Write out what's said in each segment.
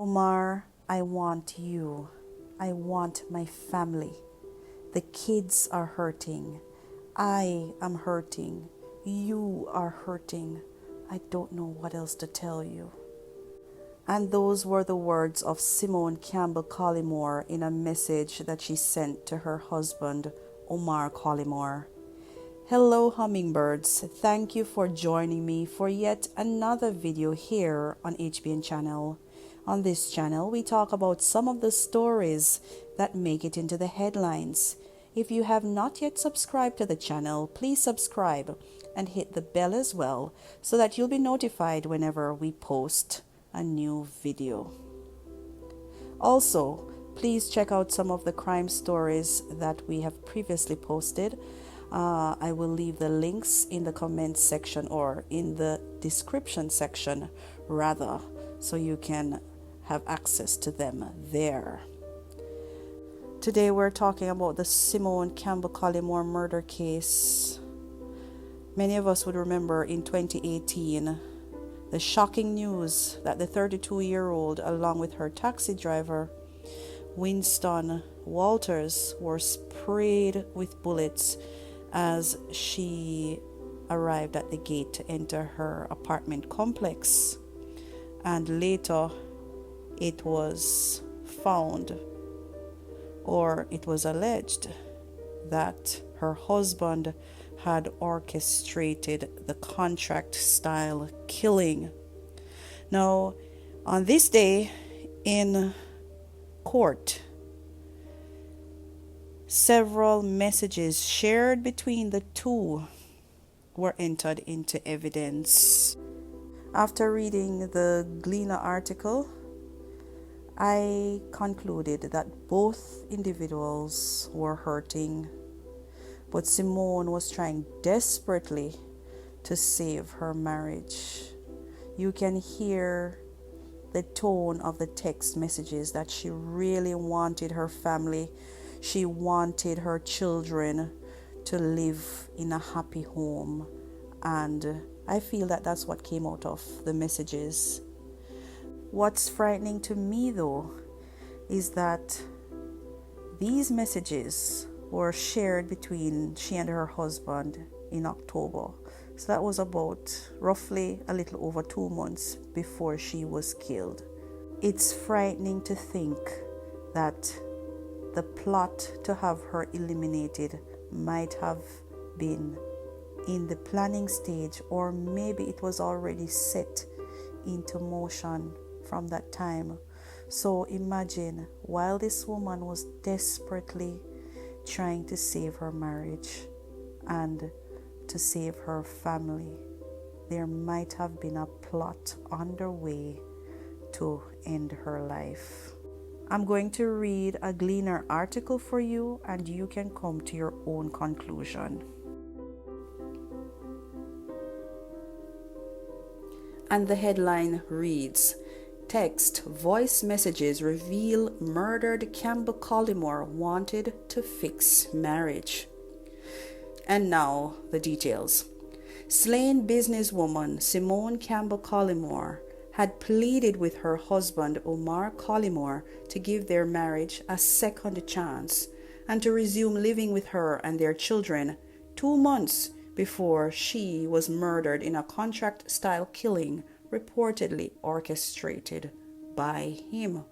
Omar, I want you. I want my family. The kids are hurting. I am hurting. You are hurting. I don't know what else to tell you. And those were the words of Simone Campbell Collymore in a message that she sent to her husband, Omar Collymore. Hello hummingbirds, thank you for joining me for yet another video here on HBN channel. On this channel we talk about some of the stories that make it into the headlines. If you have not yet subscribed to the channel, please subscribe and hit the bell as well so that you'll be notified whenever we post a new video. Also, please check out some of the crime stories that we have previously posted. I will leave the links in the comment section or in the description section rather, so you can have access to them there. Today we're talking about the Simone Campbell Collymore murder case. Many of us would remember in 2018 the shocking news that the 32-year-old along with her taxi driver Winston Walters were sprayed with bullets as she arrived at the gate to enter her apartment complex, and later it was found, or it was alleged, that her husband had orchestrated the contract-style killing. Now, on this day in court, several messages shared between the two were entered into evidence. After reading the Gleaner article, I concluded that both individuals were hurting, but Simone was trying desperately to save her marriage. You can hear the tone of the text messages that she really wanted her family. She wanted her children to live in a happy home, and I feel that that's what came out of the messages. What's frightening to me though is that these messages were shared between she and her husband in October. So that was about roughly a little over 2 months before she was killed. It's frightening to think that the plot to have her eliminated might have been in the planning stage, or maybe it was already set into motion from that time. So imagine, while this woman was desperately trying to save her marriage and to save her family, there might have been a plot underway to end her life. I'm going to read a Gleaner article for you, and you can come to your own conclusion. And the headline reads, Text voice messages reveal murdered Campbell Collymore wanted to fix marriage. And now the details. Slain businesswoman Simone Campbell Collymore had pleaded with her husband Omar Collymore to give their marriage a second chance and to resume living with her and their children 2 months before she was murdered in a contract-style killing reportedly orchestrated by him.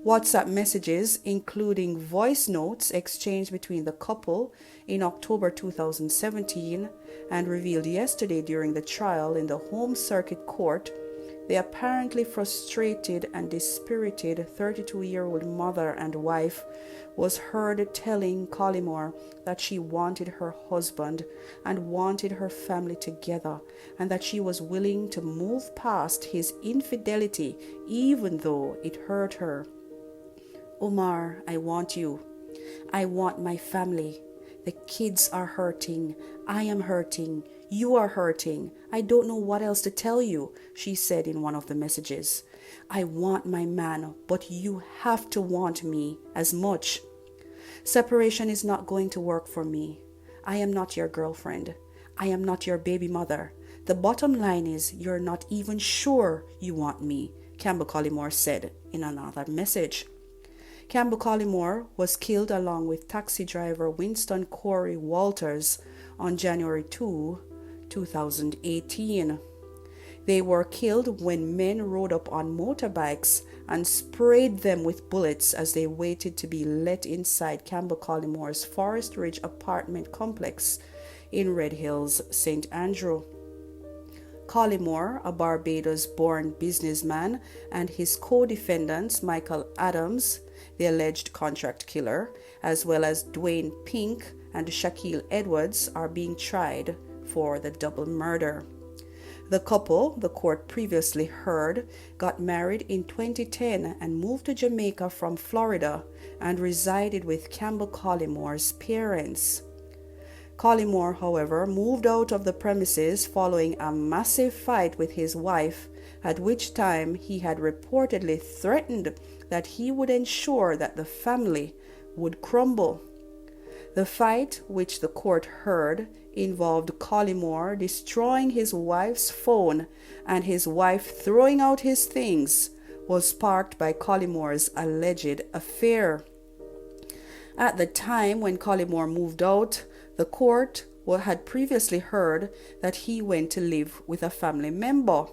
WhatsApp messages, including voice notes exchanged between the couple in October 2017 and revealed yesterday during the trial in the Home Circuit Court, the apparently frustrated and dispirited 32-year-old mother and wife was heard telling Collymore that she wanted her husband and wanted her family together, and that she was willing to move past his infidelity even though it hurt her. Omar, I want you. I want my family. The kids are hurting. I am hurting. You are hurting. I don't know what else to tell you, she said in one of the messages. I want my man, but you have to want me as much. Separation is not going to work for me. I am not your girlfriend. I am not your baby mother. The bottom line is you're not even sure you want me. Campbell Collymore said in another message. Campbell Collymore was killed along with taxi driver Winston Corey Walters on January 2, 2018. They were killed when men rode up on motorbikes and sprayed them with bullets as they waited to be let inside Campbell Collymore's Forest Ridge apartment complex in Red Hills, St. Andrew. Collymore, a Barbados-born businessman, and his co-defendants Michael Adams, the alleged contract killer, as well as Dwayne Pink and Shaquille Edwards, are being tried for the double murder. The couple, the court previously heard, got married in 2010 and moved to Jamaica from Florida and resided with Campbell Collymore's parents. Collymore, however, moved out of the premises following a massive fight with his wife, at which time he had reportedly threatened that he would ensure that the family would crumble. The fight, which the court heard, involved Collymore destroying his wife's phone and his wife throwing out his things, was sparked by Collymore's alleged affair. At the time when Collymore moved out, the court had previously heard that he went to live with a family member.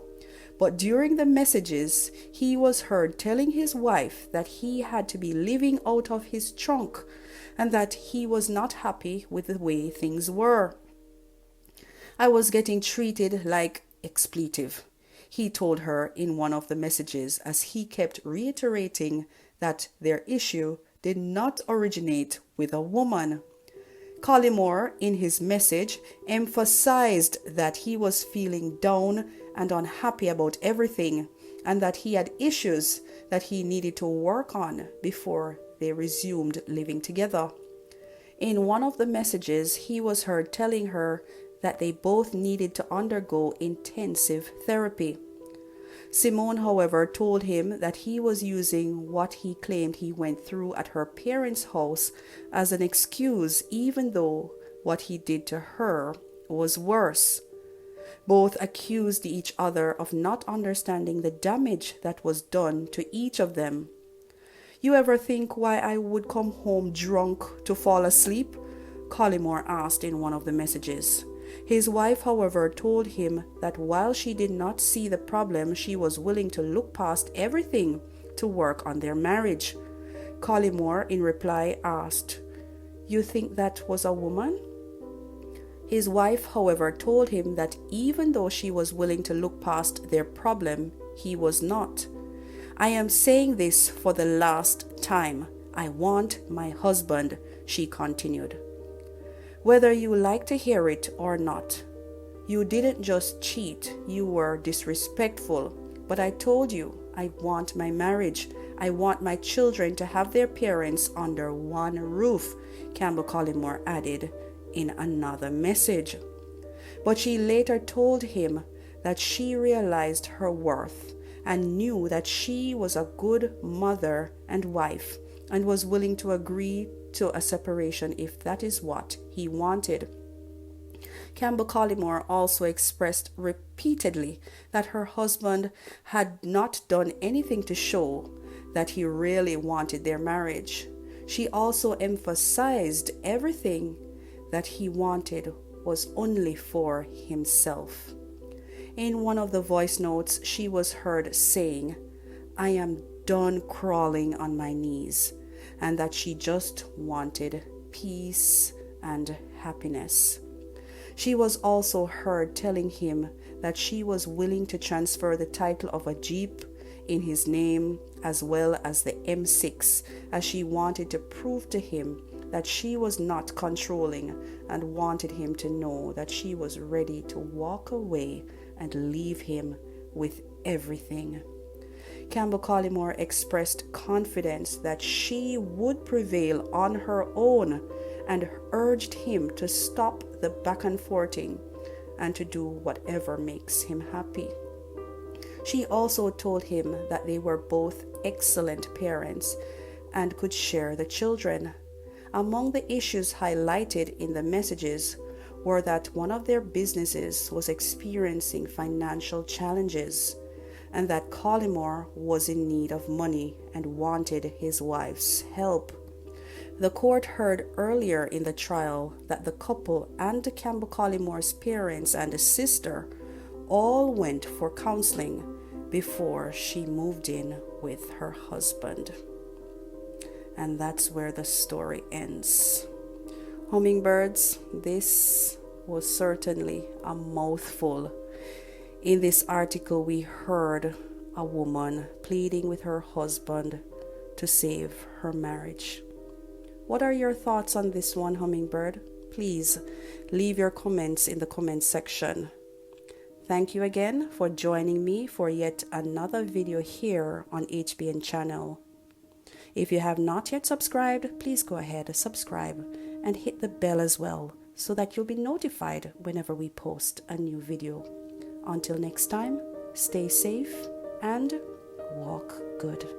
But during the messages, he was heard telling his wife that he had to be living out of his trunk and that he was not happy with the way things were. I was getting treated like expletive, he told her in one of the messages, as he kept reiterating that their issue did not originate with a woman. Collymore, in his message, emphasized that he was feeling down and unhappy about everything, and that he had issues that he needed to work on before they resumed living together. In one of the messages, he was heard telling her that they both needed to undergo intensive therapy. Simone, however, told him that he was using what he claimed he went through at her parents' house as an excuse, even though what he did to her was worse. Both accused each other of not understanding the damage that was done to each of them. "You ever think why I would come home drunk to fall asleep?" Collymore asked in one of the messages. His wife, however, told him that while she did not see the problem, she was willing to look past everything to work on their marriage. Collymore, in reply, asked, "You think that was a woman?" His wife, however, told him that even though she was willing to look past their problem, he was not. "I am saying this for the last time. I want my husband," she continued. "Whether you like to hear it or not, you didn't just cheat, you were disrespectful. But I told you, I want my marriage. I want my children to have their parents under one roof," Campbell Collymore added in another message. But she later told him that she realized her worth and knew that she was a good mother and wife and was willing to agree to a separation if that is what he wanted. Campbell Collymore also expressed repeatedly that her husband had not done anything to show that he really wanted their marriage. She also emphasized everything that he wanted was only for himself. In one of the voice notes, she was heard saying, "I am done crawling on my knees," and that she just wanted peace and happiness. She was also heard telling him that she was willing to transfer the title of a Jeep in his name as well as the M6, as she wanted to prove to him that she was not controlling and wanted him to know that she was ready to walk away and leave him with everything. Campbell Collymore expressed confidence that she would prevail on her own and urged him to stop the back and forthing and to do whatever makes him happy. She also told him that they were both excellent parents and could share the children. Among the issues highlighted in the messages were that one of their businesses was experiencing financial challenges, and that Collymore was in need of money and wanted his wife's help. The court heard earlier in the trial that the couple and Campbell Collymore's parents and his sister all went for counseling before she moved in with her husband. And that's where the story ends. Hummingbirds, this was certainly a mouthful. In this article, we heard a woman pleading with her husband to save her marriage. What are your thoughts on this one, Hummingbird? Please leave your comments in the comment section. Thank you again for joining me for yet another video here on HBN channel. If you have not yet subscribed, please go ahead and subscribe and hit the bell as well so that you'll be notified whenever we post a new video. Until next time, stay safe and walk good.